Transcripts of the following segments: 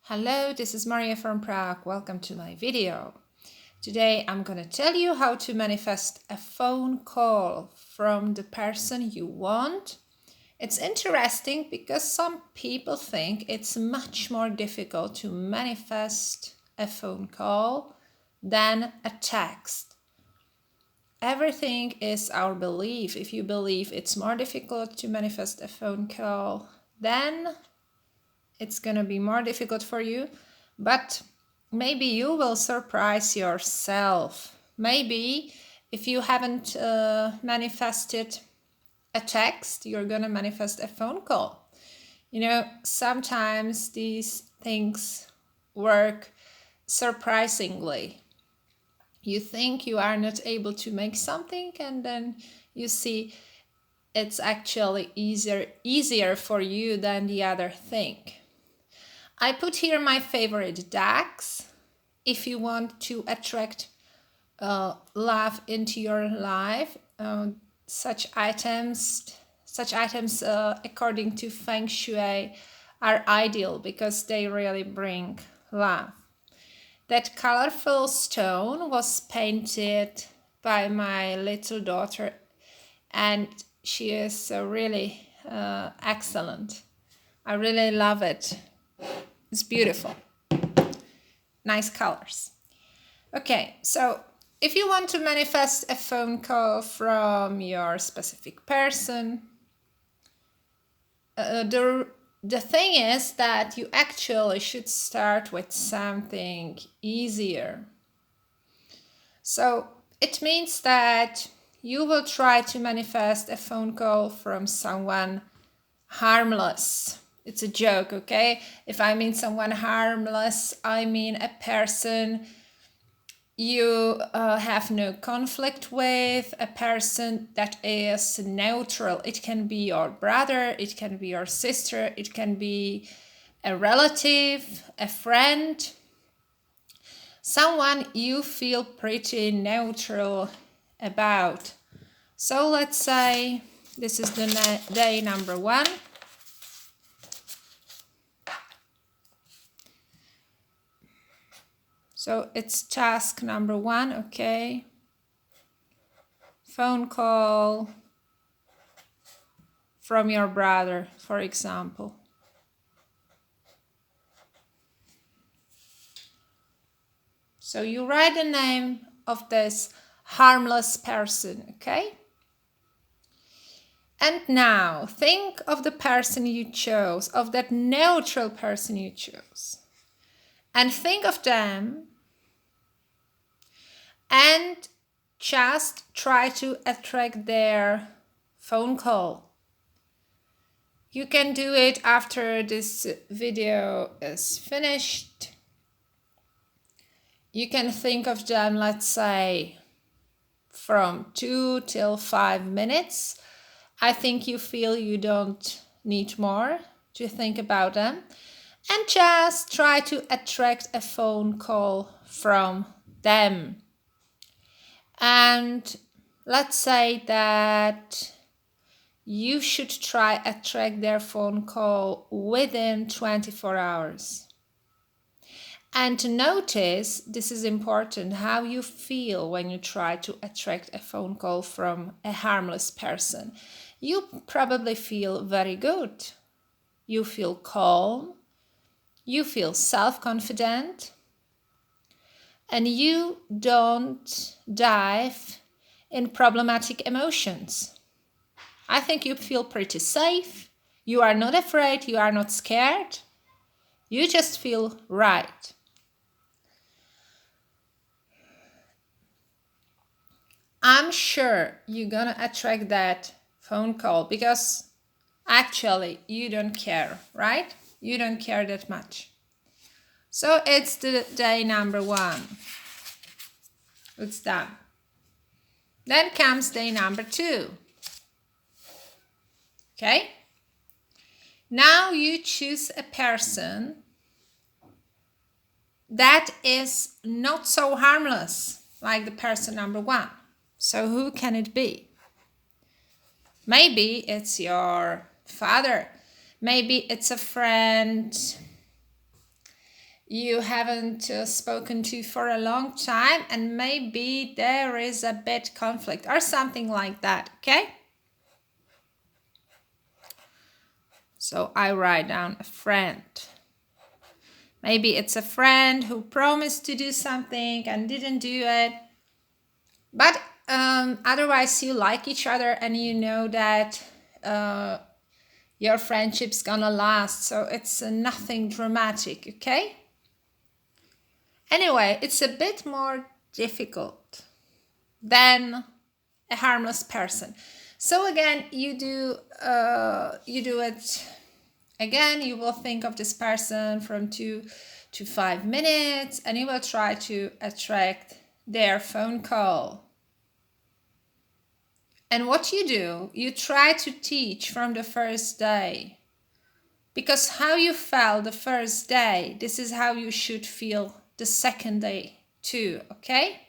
Hello, this is Maria from Prague. Welcome to my video. Today I'm going to tell you how to manifest a phone call from the person you want. It's interesting because some people think it's much more difficult to manifest a phone call than a text. Everything is our belief. If you believe it's more difficult to manifest a phone call, then it's gonna be more difficult for you, but maybe you will surprise yourself. Maybe if you haven't manifested a text, you're gonna manifest a phone call. You know, sometimes these things work surprisingly. You think you are not able to make something, and then you see it's actually easier for you than the other thing. I put here my favorite decks. If you want to attract love into your life, such items according to Feng Shui are ideal because they really bring love. That colorful stone was painted by my little daughter, and she is really excellent. I really love it. It's beautiful. Nice colors. Okay, so if you want to manifest a phone call from your specific person, the thing is that you actually should start with something easier. So it means that you will try to manifest a phone call from someone harmless. It's a joke, okay? If I mean someone harmless, I mean a person you have no conflict with, a person that is neutral. It can be your brother, it can be your sister, it can be a relative, a friend, someone you feel pretty neutral about. So let's say this is the day number 1. So it's task number 1, okay? Phone call from your brother, for example. So you write the name of this harmless person, okay? And now think of the person you chose, of that neutral person you chose. And think of them and just try to attract their phone call. You can do it after this video is finished. You can think of them, let's say, from 2 till 5 minutes. I think you feel you don't need more to think about them. And just try to attract a phone call from them. And let's say that you should try attract their phone call within 24 hours. And notice, this is important, how you feel when you try to attract a phone call from a harmless person. You probably feel very good. You feel calm. You feel self-confident. And you don't dive in problematic emotions. I think you feel pretty safe. You are not afraid. You are not scared. You just feel right. I'm sure you're gonna attract that phone call because actually you don't care, right? You don't care that much. So it's the day number 1. It's done. Then comes day number 2. Okay? Now you choose a person that is not so harmless like the person number 1. So who can it be? Maybe it's your father. Maybe it's a friend. you haven't spoken to for a long time, and maybe there is a bit conflict or something like that, okay? So I write down a friend. Maybe it's a friend who promised to do something and didn't do it. But otherwise, you like each other and you know that your friendship's gonna last. So it's nothing dramatic, okay? Anyway, it's a bit more difficult than a harmless person. So again, you do it again. You will think of this person from 2 to 5 minutes, and you will try to attract their phone call. And what you do, you try to teach from the first day. Because how you felt the first day, this is how you should feel the second day too, okay?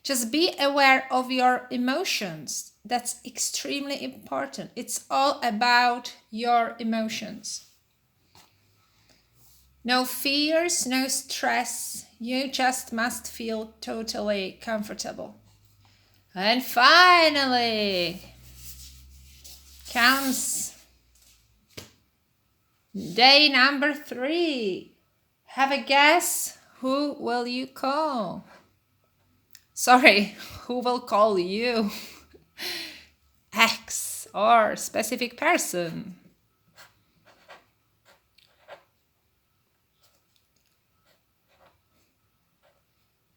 Just be aware of your emotions. That's extremely important. It's all about your emotions. No fears, no stress. You just must feel totally comfortable. And finally comes day number 3. Have a guess. Who will you call? Sorry, who will call you? Ex or specific person.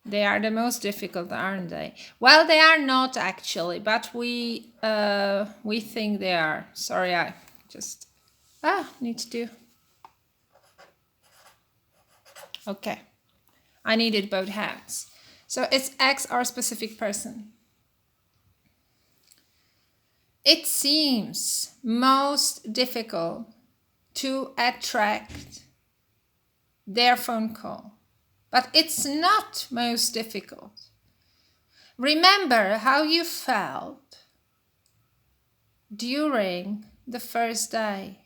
They are the most difficult, aren't they? Well, they are not actually, but we think they are. Sorry, I just need to do. Okay, I needed both hands. So it's ex or specific person. It seems most difficult to attract their phone call, but it's not most difficult. Remember how you felt during the first day,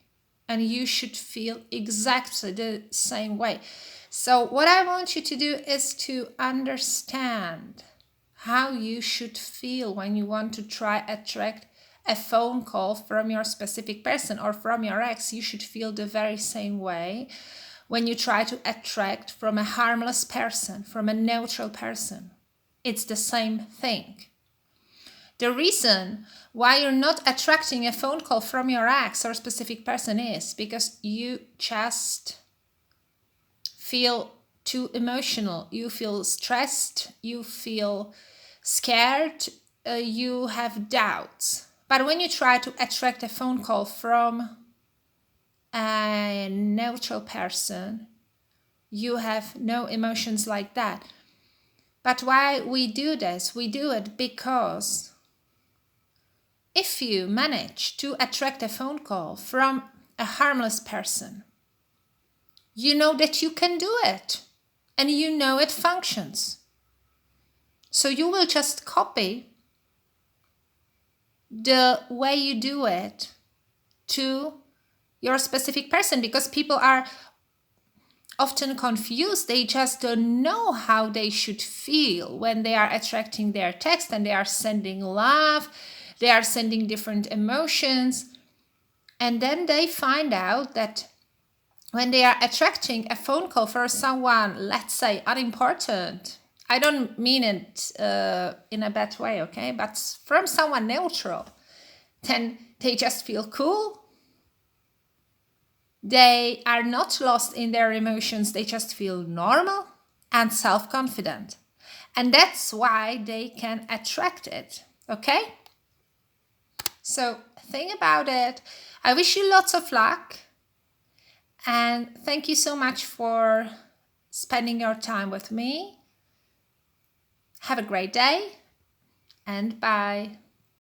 and you should feel exactly the same way. So what I want you to do is to understand how you should feel when you want to try attract a phone call from your specific person or from your ex. You should feel the very same way when you try to attract from a harmless person, from a neutral person. It's the same thing. The reason why you're not attracting a phone call from your ex or specific person is because you just feel too emotional. You feel stressed, you feel scared, you have doubts. But when you try to attract a phone call from a neutral person, you have no emotions like that. But why we do this? We do it because if you manage to attract a phone call from a harmless person, you know that you can do it and you know it functions. So you will just copy the way you do it to your specific person, because people are often confused. They just don't know how they should feel when they are attracting their text, and they are sending love, they are sending different emotions, and then they find out that when they are attracting a phone call for someone, let's say unimportant, I don't mean it in a bad way, okay, but from someone neutral, then they just feel cool. They are not lost in their emotions. They just feel normal and self-confident. And that's why they can attract it, okay? So think about it. I wish you lots of luck. And thank you so much for spending your time with me. Have a great day and bye.